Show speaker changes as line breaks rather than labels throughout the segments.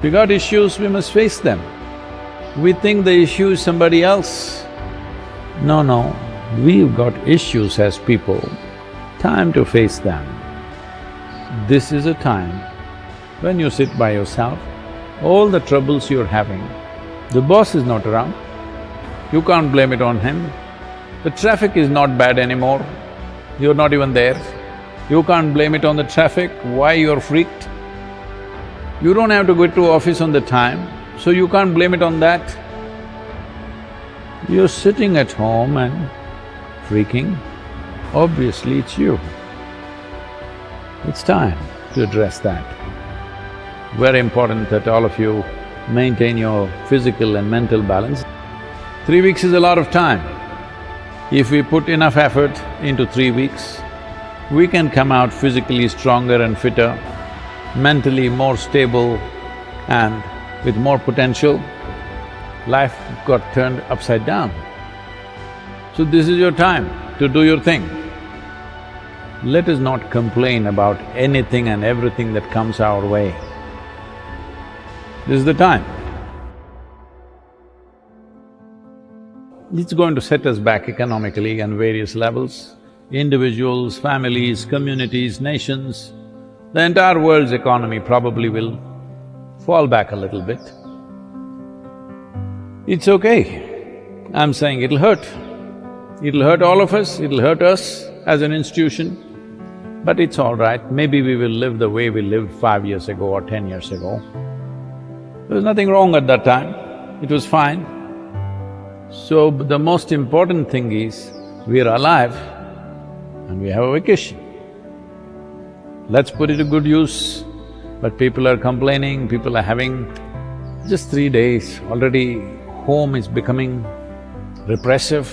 We got issues, we must face them. We think the issue is somebody else. No, no, we've got issues as people, time to face them. This is a time when you sit by yourself, all the troubles you're having, the boss is not around, you can't blame it on him. The traffic is not bad anymore, you're not even there. You can't blame it on the traffic, why you're freaked? You don't have to go to office on the time, so you can't blame it on that. You're sitting at home and freaking, obviously it's you. It's time to address that. Very important that all of you maintain your physical and mental balance. 3 weeks is a lot of time. If we put enough effort into 3 weeks, we can come out physically stronger and fitter, mentally more stable and with more potential. Life got turned upside down. So this is your time to do your thing. Let us not complain about anything and everything that comes our way. This is the time. It's going to set us back economically on various levels. Individuals, families, communities, nations, the entire world's economy probably will fall back a little bit. It's okay. I'm saying it'll hurt. It'll hurt all of us, it'll hurt us as an institution, but it's all right. Maybe we will live the way we lived 5 years ago or 10 years ago. There was nothing wrong at that time, it was fine. So, the most important thing is, we're alive and we have a vacation. Let's put it to good use. But people are complaining, people are having just 3 days, already home is becoming repressive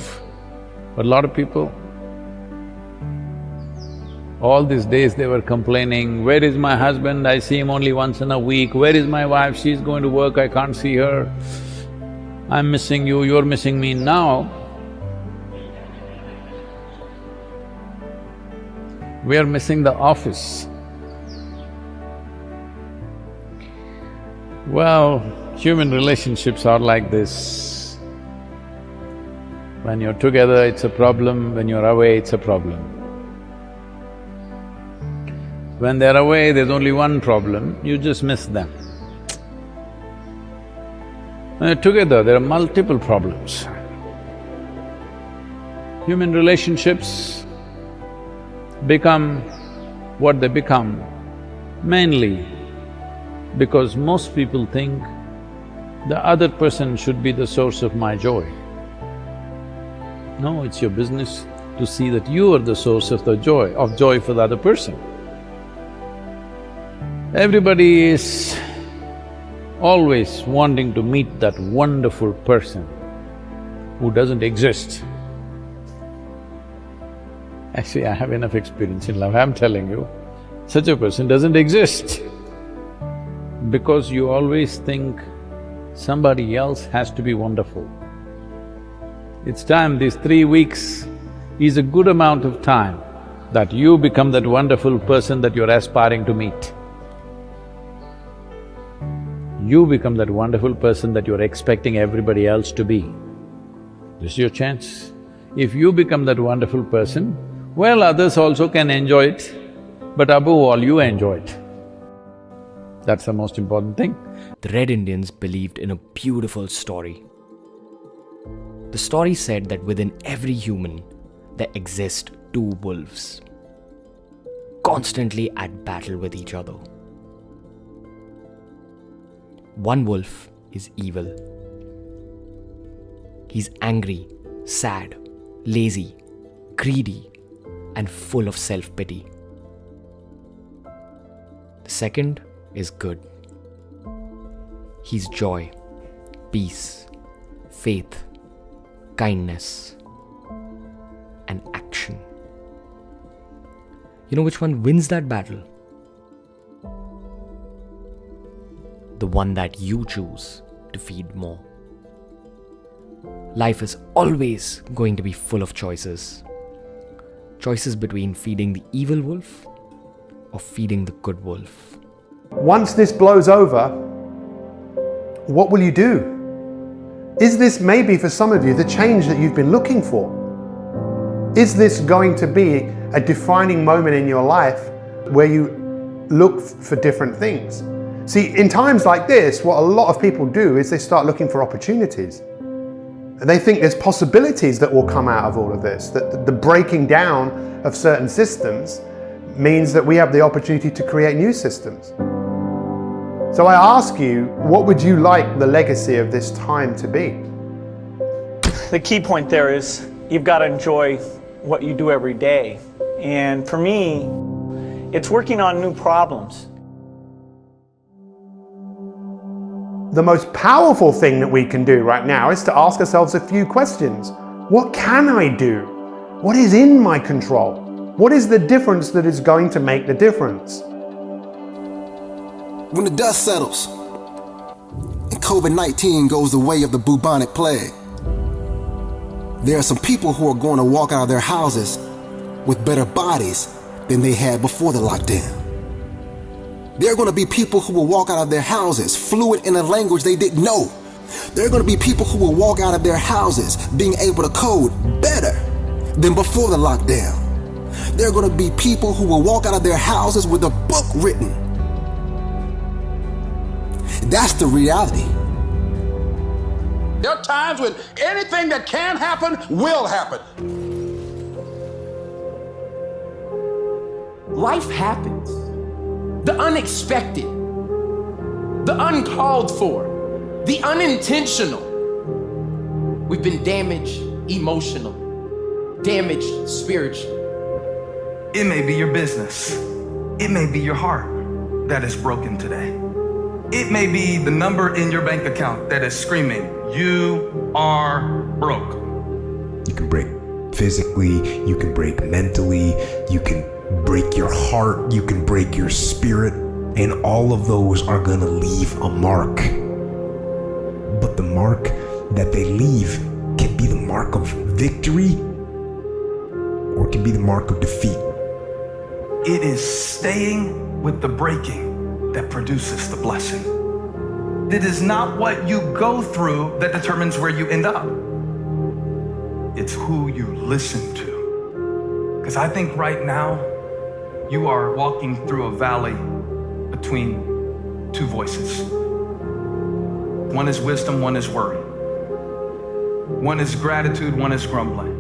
for a lot of people. All these days they were complaining, where is my husband, I see him only once in a week, where is my wife, she's going to work, I can't see her, I'm missing you, you're missing me. Now, we are missing the office. Well, human relationships are like this. When you're together, it's a problem, when you're away, it's a problem. When they're away, there's only one problem, you just miss them. When you're together, there are multiple problems. Human relationships become what they become mainly because most people think the other person should be the source of my joy. No, it's your business to see that you are the source of joy for the other person. Everybody is always wanting to meet that wonderful person who doesn't exist. Actually, I have enough experience in life, I'm telling you, such a person doesn't exist. Because you always think somebody else has to be wonderful. It's time, these 3 weeks is a good amount of time that you become that wonderful person that you're aspiring to meet. You become that wonderful person that you're expecting everybody else to be. This is your chance. If you become that wonderful person, well, others also can enjoy it, but above all, you enjoy it. That's the most important thing.
The Red Indians believed in a beautiful story. The story said that within every human, there exist 2 wolves, constantly at battle with each other. One wolf is evil. He's angry, sad, lazy, greedy, and full of self-pity. The second is good. He's joy, peace, faith, kindness, and action. You know which one wins that battle? The one that you choose to feed more. Life is always going to be full of choices. Choices between feeding the evil wolf or feeding the good wolf.
Once this blows over, what will you do? Is this maybe for some of you the change that you've been looking for? Is this going to be a defining moment in your life where you look for different things? See, in times like this, what a lot of people do is they start looking for opportunities. And they think there's possibilities that will come out of all of this, that the breaking down of certain systems means that we have the opportunity to create new systems. So I ask you, what would you like the legacy of this time to be?
The key point there is you've got to enjoy what you do every day. And for me, it's working on new problems.
The most powerful thing that we can do right now is to ask ourselves a few questions. What can I do? What is in my control? What is the difference that is going to make the difference?
When the dust settles and COVID-19 goes the way of the bubonic plague, there are some people who are going to walk out of their houses with better bodies than they had before the lockdown. There are going to be people who will walk out of their houses fluent in a language they didn't know. There are going to be people who will walk out of their houses being able to code better than before the lockdown. There are going to be people who will walk out of their houses with a book written. That's the reality.
There are times when anything that can happen will happen.
Life happens. The unexpected, the uncalled for, the unintentional. We've been damaged emotionally, damaged spiritually.
It may be your business. It may be your heart that is broken today. It may be the number in your bank account that is screaming, "You are broke."
You can break physically, you can break mentally, you can break your heart, you can break your spirit, and all of those are gonna leave a mark. But the mark that they leave can be the mark of victory or it can be the mark of defeat.
It is staying with the breaking that produces the blessing. It is not what you go through that determines where you end up. It's who you listen to. Because I think right now, you are walking through a valley between two voices. One is wisdom, one is worry. One is gratitude, one is grumbling.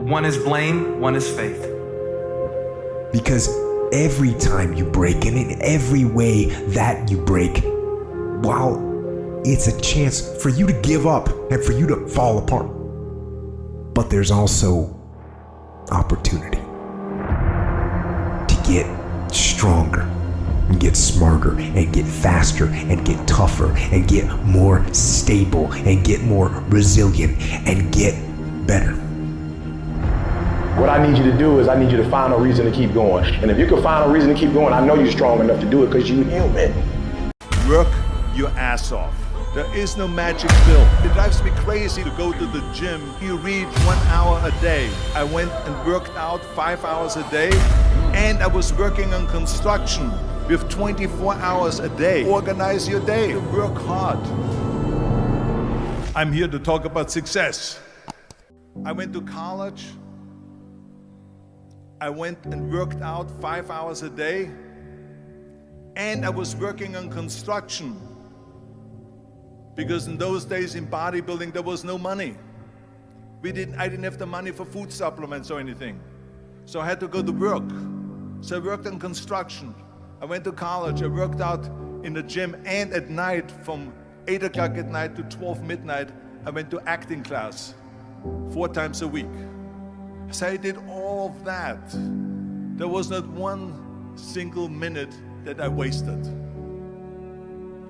One is blame, one is faith.
Because every time you break, and in every way that you break, while it's a chance for you to give up and for you to fall apart, but there's also opportunity to get stronger and get smarter and get faster and get tougher and get more stable and get more resilient and get better.
What I need you to do is I need you to find a reason to keep going. And if you can find a reason to keep going, I know you're strong enough to do it because you're human.
Work your ass off. There is no magic pill. It drives me crazy to go to the gym. You read 1 hour a day. I went and worked out 5 hours a day, and I was working on construction with 24 hours a day. Organize your day. Work hard. I'm here to talk about success. I went to college. I went and worked out 5 hours a day, and I was working on construction. Because in those days in bodybuilding, there was no money. I didn't have the money for food supplements or anything. So I had to go to work. So I worked on construction. I went to college. I worked out in the gym, and at night from 8 o'clock at night to 12 midnight, I went to acting class 4 times a week. So I did all of that. There was not one single minute that I wasted.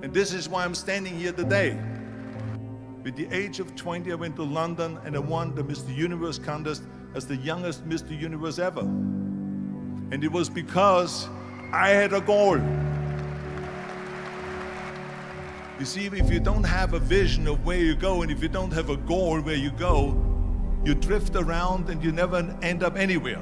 And this is why I'm standing here today. With the age of 20, I went to London and I won the Mr. Universe contest as the youngest Mr. Universe ever. And it was because I had a goal. You see, if you don't have a vision of where you go, and if you don't have a goal where you go, you drift around and you never end up anywhere.